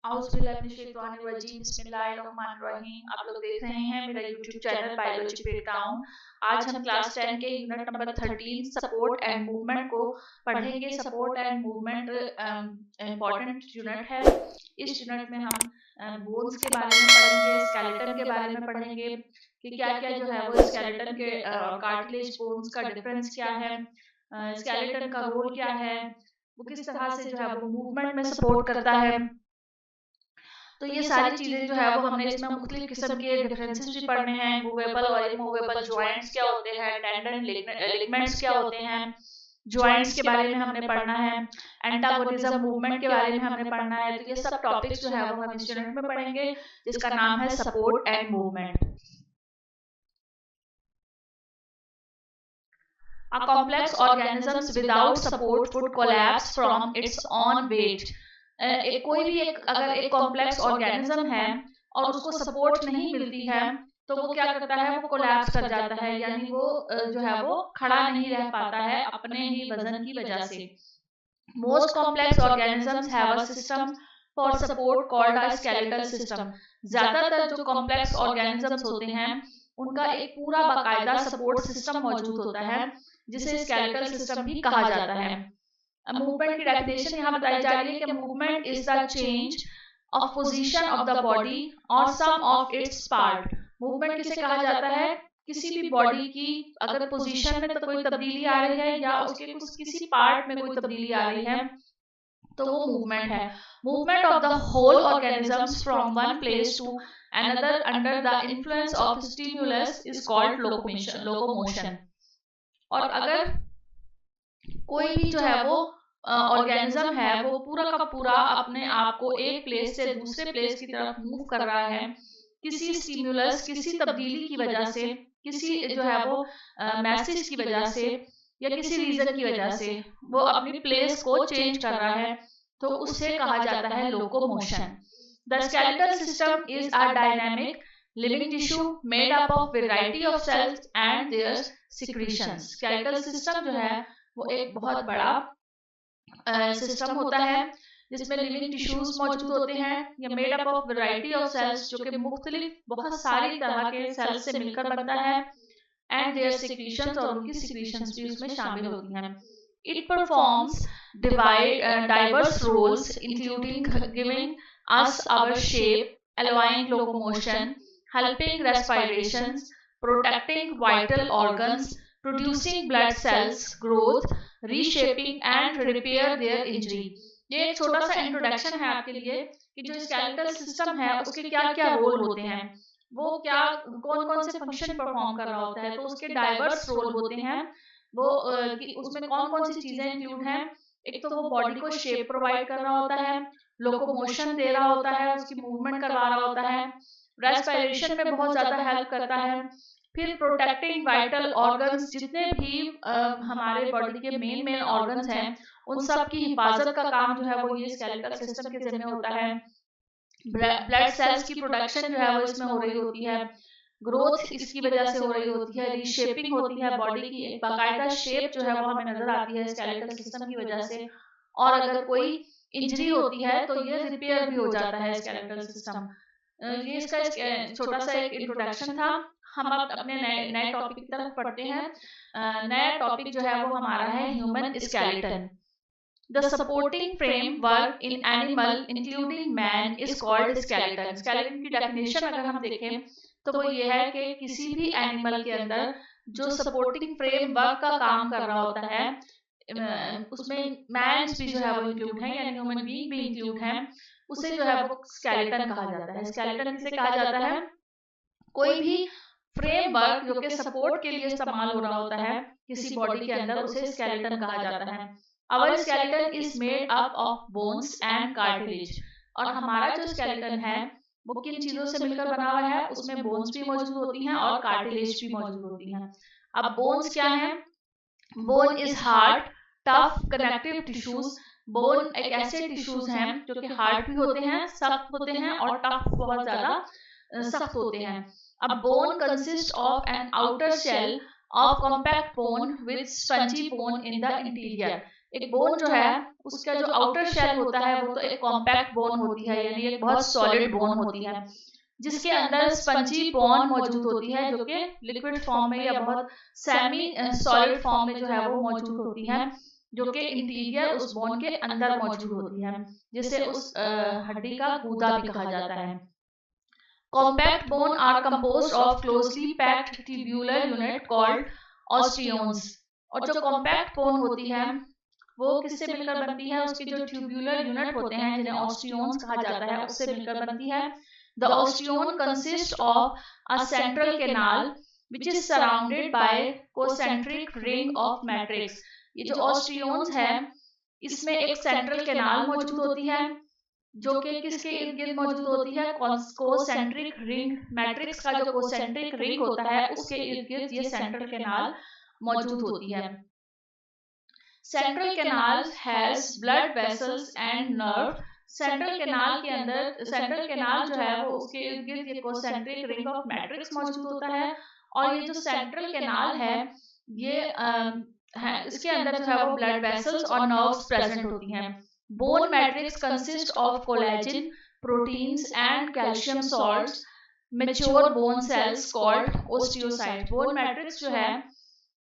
बिस्मिल्लाहिर्रहमानिर्रहीम। आप लोग देख रहे हैं मेरा यूट्यूब चैनल बायोलॉजी ब्रेकडाउन। आज हम क्लास 10 के unit number 13 support and movement को पढ़ेंगे। Support and movement important unit है। इस यूनिट में हम बोन्स के बारे में पढ़ेंगे, स्केलेटन के बारे में पढ़ेंगे कि क्या क्या जो है वो स्केलेटन के कार्टिलेज बोन्स का डिफरेंस क्या है, स्केलेटन का रोल क्या है, वो किस तरह से जो है वो मूवमेंट में सपोर्ट करता है। तो ये सारी चीजें जो है वो हमने इसमें मुख्तलिफ किस्म के डिफरेंसेस भी पढ़ने हैं। मूवेबल और इमूवेबल जॉइंट्स क्या होते हैं, टेंडन लिगामेंट्स क्या होते हैं, जॉइंट्स के बारे में हमने पढ़ना है, एंटागोनिज्म मूवमेंट के बारे में हमने पढ़ना है। तो ये सब टॉपिक्स जो है वो हम इस यूनिट में पढ़ेंगे जिसका नाम है support and movement. A complex organisms without support would collapse from its own weight. कोई भी अगर एक कॉम्प्लेक्स ऑर्गेनिज्म है और उसको सपोर्ट नहीं मिलती है तो वो क्या करता है, वो कोलैप्स कर जाता है, यानी वो जो है वो खड़ा नहीं रह पाता है अपने ही वजन की वजह से। Most complex organisms have a system for support called a skeletal system. ज्यादातर जो कॉम्प्लेक्स ऑर्गेनिजम्स होते हैं उनका एक पूरा बाकायदा सपोर्ट सिस्टम मौजूद होता है जिसे स्केलेटल सिस्टम भी कहा जाता है। मूवमेंट की डेफिनेशन यहाँ बताई जा रही है कि movement is the change of position of the body और सम ऑफ इट्स पार्ट। मूवमेंट किसे कहा जाता है, किसी भी बॉडी की अगर पोजीशन में तो कोई तब्दीली आ रही है या उसके कुछ किसी पार्ट में कोई तब्दीली आ रही है तो वो मूवमेंट है। Movement of the whole organisms from one place to another under the influence of stimulus is called locomotion. और अगर कोई भी जो है वो ऑर्गेनिज्म है वो पूरा का पूरा अपने आप को एक प्लेस से दूसरे प्लेस की तरफ मूव कर रहा है किसी स्टिमुलस, किसी तब्दीली की वजह से, किसी जो है वो मैसेज की वजह से या किसी रीजन की वजह से वो अपनी प्लेस को चेंज कर रहा है तो उसे कहा जाता है locomotion. The skeletal system is a dynamic living tissue made up of variety of cells and their secretions. Skeletal system जो है वो एक बहुत बड़ा सिस्टम होता है जिसमें लिविंग टिश्यूज मौजूद होते हैं। ये made up of variety of cells जो कि मुख्तलिफ बहुत सारी तरह के सेल्स से मिलकर बनता है एंड देयर सिक्रीशंस और उनकी सिक्रीशंस भी उसमें शामिल होती हैं। It performs diverse roles including giving us our shape, allowing locomotion, helping respiration, protecting vital organs, producing blood cells growth, reshaping and repair their injury। ये एक छोटा सा इंट्रोडक्शन है आपके लिए कि जो स्केलेटल सिस्टम है उसके क्या क्या रोल होते हैं, वो क्या कौन कौन से फंक्शन परफॉर्म कर रहा होता है। तो उसके डाइवर्स रोल होते हैं वो कि उसमें कौन कौन सी चीजें इंक्लूड हैं। एक तो वो बॉडी को शेप प्रोवाइड कर रहा होता है, लोकोमोशन दे रहा होता है, उसकी मूवमेंट करवा रहा होता है, रेस्पिरेशन में बहुत ज्यादा हेल्प करता है, फिर प्रोटेक्टिंग वाइटल ऑर्गन्स, जितने भी हमारे बॉडी के मेन ऑर्गन्स हैं उन सब की हिफाजत का काम जो है वो ये स्केलेटल सिस्टम के जिम्मे होता है। ब्लड सेल्स की प्रोडक्शन जो है वो इसमें हो रही होती है, ग्रोथ इसकी वजह से हो रही होती है, रीशेपिंग होती है, बॉडी की एक बाकायदा शेप जो है वो हमें नजर आती है स्केलेटल सिस्टम की वजह से। और अगर कोई इंजरी होती है तो ये रिपेयर भी हो जाता है स्केलेटल सिस्टम। ये इसका छोटा सा एक इंट्रोडक्शन था। हम अब अपने नए टॉपिक की तरफ पढ़ते हैं। नया टॉपिक जो है वो हमारा है human skeleton. The supporting framework in animal including man is called skeleton। skeleton की definition अगर हम देखें तो वो ये है कि किसी भी एनिमल के अंदर जो सपोर्टिंग फ्रेमवर्क का काम कर रहा होता है उसमें मैन भी जो है वो इंक्लूड है, यानी ह्यूमन बीइंग भी इंक्लूड है, उसे जो है वो स्केलेटन कहा जाता है। स्केलेटन किसे कहा जाता है, कोई भी फ्रेमवर्क जो कि सपोर्ट के लिए इस्तेमाल हो रहा होता है किसी बॉडी के अंदर उसे स्केलेटन कहा जाता है। Our skeleton is made up of bones and cartilage। और हमारा जो स्केलेटन है वो किन चीजों से मिलकर बना हुआ है, उसमें बोन्स भी मौजूद होती हैं और कार्टिलेज भी मौजूद होती हैं। अब बोन्स क्या हैं, bone is hard tough connective tissues. Bone एक ऐसे टिश्यूज हैं जो कि हार्ड भी होते हैं, सख्त होते हैं और टफ बहुत ज्यादा सख्त होते हैं। अब bone consist of an outer shell of compact bone with spongy bone in the interior। एक बोन जो है उसका जो आउटर शेल होता है वो तो एक कॉम्पैक्ट बोन होती है, यानी एक बहुत सॉलिड बोन होती है, जिसके अंदर स्पंजी बोन मौजूद होती है जो कि लिक्विड फॉर्म में या बहुत सेमी सॉलिड फॉर्म में जो है वो मौजूद होती है, जो कि इंटीरियर उस बोन के अंदर मौजूद होती है, जिसे उस हड्डी का गूदा भी कहा जाता है। Compact bone are composed of closely packed tubular unit called osteons। और जो कॉम्पैक्ट बोन होती है वो किससे मिलकर बनती है, उसके जो ट्यूब्यूलर यूनिट होते हैं जिन्हें ऑस्टियोन्स कहा जाता है उससे मिलकर बनती है। The osteon consist of a central canal which is surrounded by concentric ring of matrix। ये जो ऑस्टियोन्स है इसमें एक सेंट्रल कैनाल मौजूद होती है जो कि किसके इर्द गिर्द मौजूद होती है, कोसेंट्रिक रिंग मैट्रिक्स का जो कोसेंट्रिक रिंग होता है उसके इर्द गिर्द ये सेंट्रल कैनाल मौजूद होती है। Central canal has blood vessels and nerve. Central canal के अंदर, सेंट्रल कैनाल जो है वो उसके इर्द गिर्द ये कोसेंट्रिक रिंग ऑफ मैट्रिक्स मौजूद होता है, और ये जो सेंट्रल कैनाल है ये इसके अंदर जो है वो ब्लड वेसल्स और नर्व्स प्रेजेंट होती हैं। Bone matrix consists of collagen, proteins and calcium salts, mature bone cells called osteocytes। Bone matrix जो है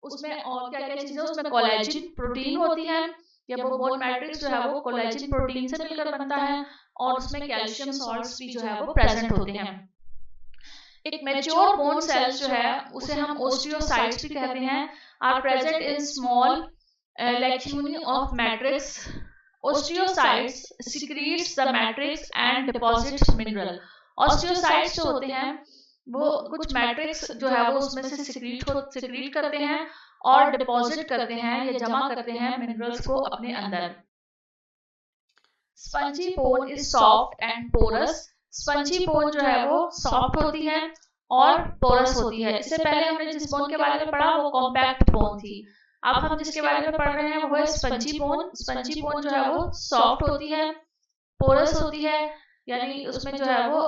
उसमें और क्या क्या चीजें, उसमें कोलेजन प्रोटीन होती है, या वो बोन मैट्रिक्स जो है वो कोलेजन प्रोटीन से मिलकर बनता है, और उसमें कैल्शियम सॉल्ट्स भी जो है वो प्रेजेंट होते हैं। एक मैच्योर बोन सेल्स जो है उसे हम ओस्टियोसाइट्स भी कहते हैं, are present in small lacunae of matrix। Osteocytes secretes the matrix and deposits mineral। Osteocytes जो होते हैं वो कुछ मैट्रिक्स जो है वो उसमें से सिक्रीट करते हैं और डिपॉजिट करते हैं या जमा करते हैं मिनरल्स को अपने अंदर। Spongy bone is soft and porous. Spongy bone जो है वो सॉफ्ट होती है और पोरस होती है। इससे पहले हमने जिस बोन के बारे में पढ़ा वो कॉम्पैक्ट बोन थी, अब हम जिसके बारे में पढ़ रहे हैं वो है स्पंजी बोन। स्पंजी बोन जो है वो सॉफ्ट होती है, पोरस होती है, यानी उसमें जो है वो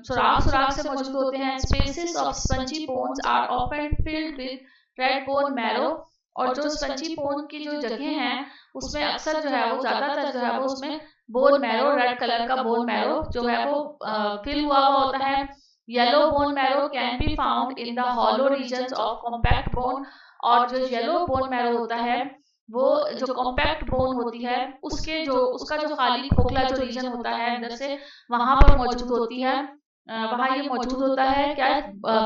सुराख से मौजूद होते हैं। Spaces of spongy bones are often filled with red bone marrow. और जो स्पंजी बोन की जो जगह हैं उसमें अक्सर जो है वो ज्यादातर जो है वो उसमें बोन मैरो, रेड कलर का बोन मैरो जो है वो फिल हुआ होता है। Yellow bone marrow can be found in the hollow regions of compact bone. और जो येलो बोन मैरो होता है वो जो कॉम्पैक्ट बोन होती है उसका जो खाली खोखला जो रीजन होता है अंदर से वहां पर मौजूद होती है, वहां ये मौजूद होता है क्या,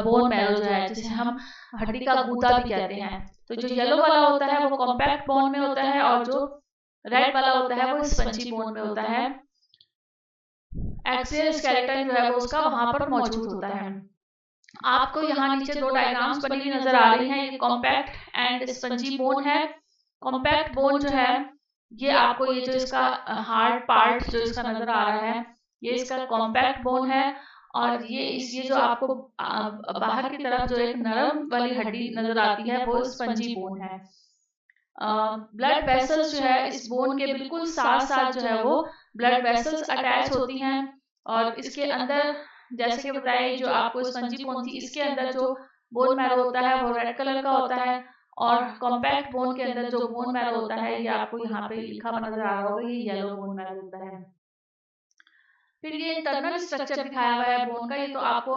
बोन मैरो जो है जिसे हम हड्डी का गूदा भी कहते हैं। तो जो येलो वाला होता है वो कॉम्पैक्ट बोन में होता है और जो रेड वाला होता है वो स्पंजी बोन में होता है। एक्सियल स्केलेटन जो है वो उसका वहां पर मौजूद होता है। आपको यहाँ नीचे दो डायग्राम्स बनी हुई नजर आ रही हैं, ये कॉम्पैक्ट एंड स्पंजी बोन है। कॉम्पैक्ट बोन जो है ये आपको ये जो इसका हार्ड पार्ट जो इसका नजर आ रहा है ये इसका कॉम्पैक्ट बोन है, और ये जो आपको बाहर की तरफ जो एक नरम वाली हड्डी नजर आती है वो स्पंजी बोन है। ब्लड वेसल्स जो है इस बोन के बिल्कुल साथ साथ जो है वो ब्लड वेसल्स अटैच होती हैं, और इसके अंदर जैसे कि बताया जो आपको स्पंजी बोन थी इसके अंदर जो बोन मैरो होता है वो रेड कलर का होता है, और कॉम्पैक्ट बोन के अंदर जो बोन मैरो होता है ये आपको यहाँ पे लिखा हुआ नजर आ रहा होगा, ये येलो बोन मैरो होता है। फिर ये इंटरनल स्ट्रक्चर दिखाया हुआ है बोन का, ये तो आपको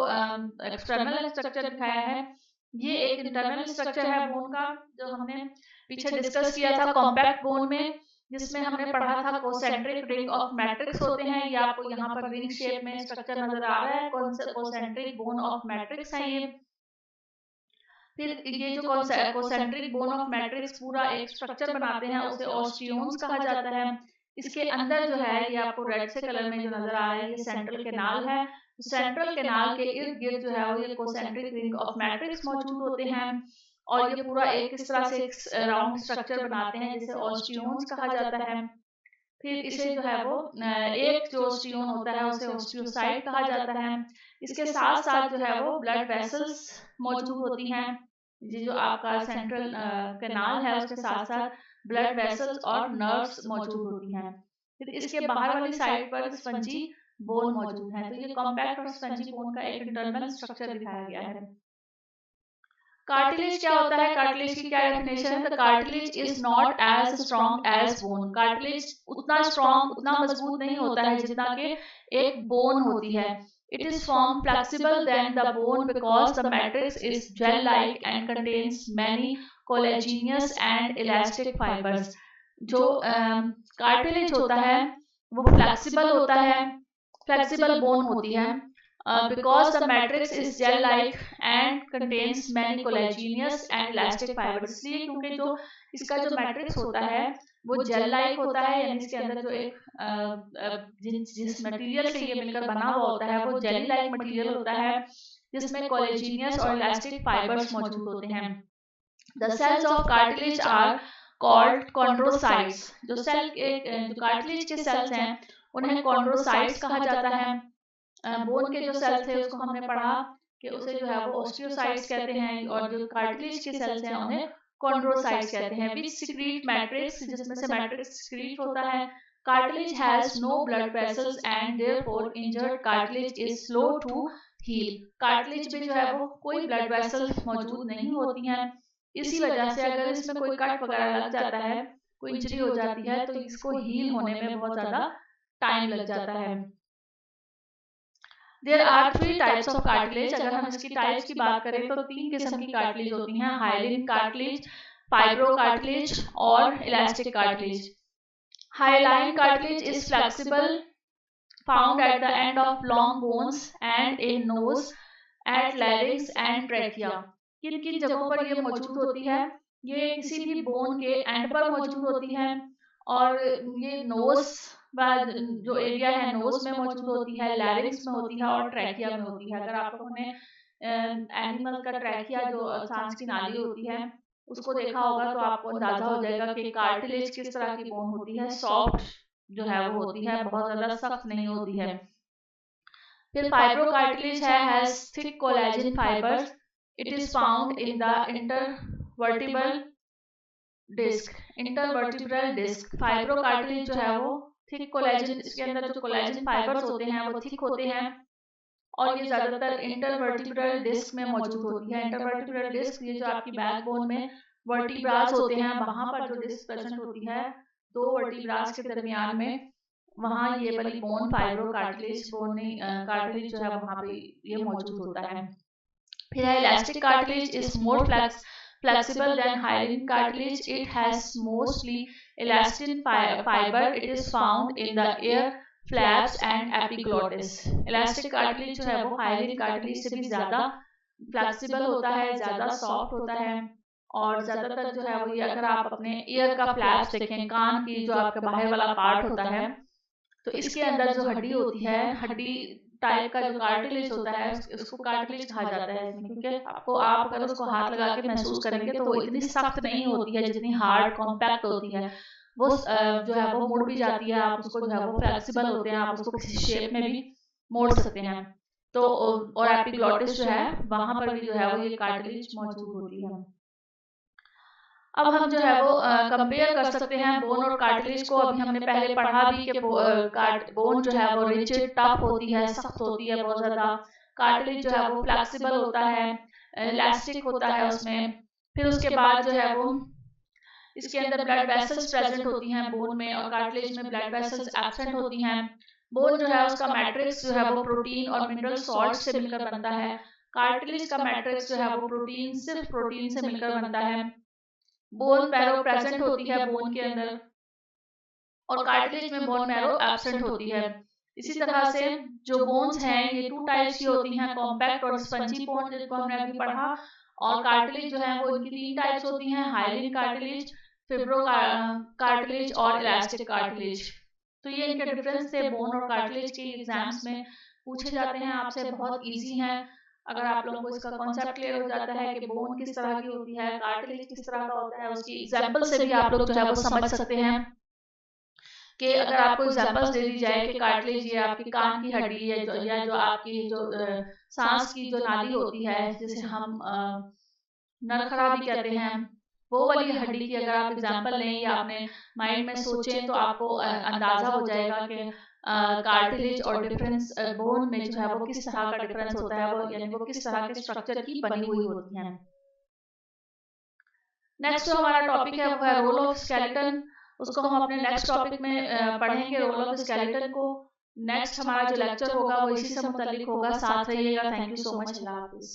एक्सटर्नल स्ट्रक्चर दिखाया है। ये एक इंटरनल स्ट्रक्चर है बोन का जो हमने पीछे डिस्कस किया था कॉम्पैक्ट बोन में, जिसमें हमने पढ़ा था कोसेंट्रिक रिंग ऑफ मैट्रिक्स होते हैं। ये आपको यहाँ पर रिंग शेप में स्ट्रक्चर नजर आ रहा है, कोसेंट्रिक बोन ऑफ मैट्रिक्स है ये। फिर ये जो कोसेंट्रिक बोन ऑफ मैट्रिक्स पूरा एक स्ट्रक्चर बनाते हैं उसे ऑस्टियोन्स कहा जाता है। इसके अंदर जो है ये आपको रेड से कलर में जो नजर आ रहा है ये सेंट्रल कैनाल है। सेंट्रल कैनाल के इर्द गिर्द जो है वो ये कोसेंट्रिक रिंग ऑफ मैट्रिक्स मौजूद होते हैं, और ये पूरा एक इस तरह से एक राउंड स्ट्रक्चर बनाते हैं जिसे ऑस्टियोन्स कहा जाता है। फिर इसे जो है वो एक जो ऑस्टियोन होता है उसे ऑस्टियोसाइट कहा जाता है। इसके साथ साथ जो है वो ब्लड वेसल्स मौजूद होती हैं, ये जो आपका सेंट्रल कैनाल है उसके साथ साथ ब्लड वेसल्स और नर्व्स मौजूद होती हैं। फिर इसके बाहर वाली साइड पर स्पंजी बोन मौजूद है। तो ये कॉम्पैक्ट और स्पंजी बोन का एक इंटरनल स्ट्रक्चर दिखाया गया है। कार्टिलेज क्या होता है, कार्टिलेज की क्या डेफिनेशन है? The cartilage is not as strong as bone. Cartilage उतना स्ट्रॉन्ग, उतना मजबूत नहीं होता है जितना कि एक बोन होती है। It is form flexible then the bone because the matrix is gel like and contains many collagenous and elastic fibres. जो कार्टिलेज होता है वो फ्लेक्सिबल होता है, फ्लेक्सिबल बोन होती है, because the matrix is gel-like and contains many collagenous and elastic fibers। इसलिए क्योंकि जो इसका जो मैट्रिक्स होता है वो जेल-like होता है, यानी इसके अंदर जो एक जिस मटेरियल से ये मिलकर बना हुआ होता है वो जेली-like मटेरियल होता है जिसमें कोलेजिनियस और इलास्टिक फाइबर्स मौजूद होते हैं। The cells of cartilage are called chondrocytes। जो कार्टिलेज के सेल्स हैं उन्हें chondrocytes कहा जाता है। बोन के जो सेल्स थे उसको हमने पढ़ा कि उसे जो है वो ओस्टियोसाइट्स कहते हैं, और जो कार्टिलेज के सेल्स हैं उन्हें कॉन्ड्रोसाइट्स कहते हैं। विच सिक्रीट मैट्रिक्स, जिसमें से मैट्रिक्स सिक्रीट होता है। Cartilage has no blood vessels and therefore injured cartilage is slow to heal. Cartilage में जो है वो कोई ब्लड वेसल्स मौजूद नहीं होती हैं, इसी वजह से अगर इसमें कोई कट वगैरह लग जाता है, कोई इंजरी हो जाती है, तो इसको हील होने में बहुत ज्यादा टाइम लग जाता है। There are 3 types of cartilage। अगर हम इसकी टाइप्स की बात करें तो 3 किस्म की कार्टिलेज होती हैं, हाइलिन कार्टिलेज, फाइब्रो कार्टिलेज और elastic cartilage. Hyaline cartilage is flexible, found at the end of long bones and in nose, at larynx and trachea. किन किन जगहों पर ये मौजूद होती है? ये किसी भी बोन के एंड पर मौजूद होती है, और ये नोज जो एरिया है नोज में मौजूद होती है, लैरिंक्स में होती है और ट्रैकिया में होती है। अगर आप लोगों ने एनिमल का ट्रैकिया जो सांस की नाली होती है उसको देखा होगा तो आपको अंदाजा हो जाएगा कि कार्टिलेज किस तरह की बोन होती है, सॉफ्ट जो है वो होती है, बहुत ज्यादा सख्त नहीं होती है। फिर fibrocartilage has thick collagen fibres, it is found in the intervertebral disc. Intervertebral disc fibrocartilage जो है वो थिक कोलेजन, इसके अंदर जो कोलेजन फाइबर्स होते हैं वो थिक होते हैं, और ये ज्यादातर इंटरवर्टिब्रल डिस्क में मौजूद होती है। इंटरवर्टिब्रल डिस्क ये जो आपकी बैकबोन में वर्टिब्रास होते हैं वहां पर जो डिस्क प्रेजेंट होती है, 2 वर्टिब्रास के दरमियान में, वहां ये वाली bone fibro cartilage bone cartilage जो है वहां पे ये मौजूद होता है। फिर है elastic cartilage is more flexible than hyaline cartilage. It has mostly elastin fiber. It is found in the ear flaps and epiglottis. Elastic cartilage जो है वो hyaline cartilage से भी ज़्यादा flexible होता है, ज़्यादा soft होता है, और ज़्यादातर जो है वो ये अगर आप अपने ear का flaps देखें, कान की जो आपका बाहर वाला पार्ट होता है, तो इसके अंदर जो हड्डी होती है, हड्डी टाइप का जो कार्टिलेज होता है उसको कार्टिलेज कहा जाता है, क्योंकि आप अगर उसको हाथ लगा के महसूस करेंगे तो वो इतनी सख्त नहीं होती है जितनी हार्ड कॉम्पैक्ट होती है। वो जो है वो मुड़ भी जाती है, आप उसको जो है वो फ्लेक्सिबल होते हैं, आप उसको किसी शेप में भी मोड़ सकते हैं। तो और एपिग्लॉटिस जो है वहां पर भी जो है वो ये कार्टिलेज मौजूद होती है। अब हम जो है वो कंपेयर कर सकते हैं बोन और कार्टिलेज को। अभी हमने पहले पढ़ा भी कि बोन जो है वो रिजिड टफ होती है, सख्त होती है बहुत ज्यादा। कार्टिलेज जो है वो फ्लेक्सिबल होता है, इलास्टिक होता है उसमें। फिर उसके बाद जो है वो इसके अंदर ब्लड वेसल्स प्रेजेंट होती हैं बोन में, और कार्टिलेज में ब्लड वेसल्स एब्सेंट होती हैं। बोन जो है उसका मैट्रिक्स जो है वो प्रोटीन और मिनरल सॉल्ट से मिलकर बनता है। कार्टिलेज का मैट्रिक्स जो है वो प्रोटीन, सिर्फ प्रोटीन से मिलकर बनता है। बोन मैरो प्रेजेंट होती है बोन के अंदर, और कार्टिलेज में बोन मैरो एब्सेंट होती है। इसी तरह से जो बोन्स हैं ये 2 टाइप्स की होती हैं, कॉम्पैक्ट और स्पंजी बोन, जिसको हमने अभी पढ़ा। और कार्टिलेज जो है वो इनकी 3 टाइप्स होती हैं, हाइलिन कार्टिलेज, फिब्रो कार्टिलेज और इलास्टिक कार्टिलेज। तो ये इनके डिफरेंस थे बोन और कार्टिलेज के। एग्जाम्स में पूछे जाते हैं आपसे, बहुत ईजी हैं। अगर आप लोगों को इसका कॉन्सेप्ट क्लियर हो जाता है कि बोन किस तरह की होती है, कार्टिलेज किस तरह का होता है, उसकी एग्जांपल से भी आप लोग जो है वो समझ सकते हैं कि अगर आपको एग्जांपल्स दे दी जाए कि कार्टिलेज ये आपकी कान की हड्डी है, या जो आपकी जो सांस की जो नाली होती है जिसे हम नरखड़ा भी कहते हैं, वो वाली हड्डी की अगर आप एग्जांपल लें या अपने माइंड में सोचें तो आपको अंदाजा हो जाएगा कि कार्टिलेज और डिफरेंस बोन में जो है वो किस तरह का डिफरेंस होता है, वो यानी वो किस तरह के स्ट्रक्चर की बनी हुई होती हैं। नेक्स्ट जो हमारा टॉपिक है वो है रोल ऑफ स्केलेटन। उसको हम अपने नेक्स्ट टॉपिक में पढ़ेंगे, रोल ऑफ स्केलेटन को। नेक्स्ट हमारा जो लेक्चर होगा वो इसी से मुताल्लिक होगा। साथ रहिएगा। Thank you so much. अल्लाह हाफिज़।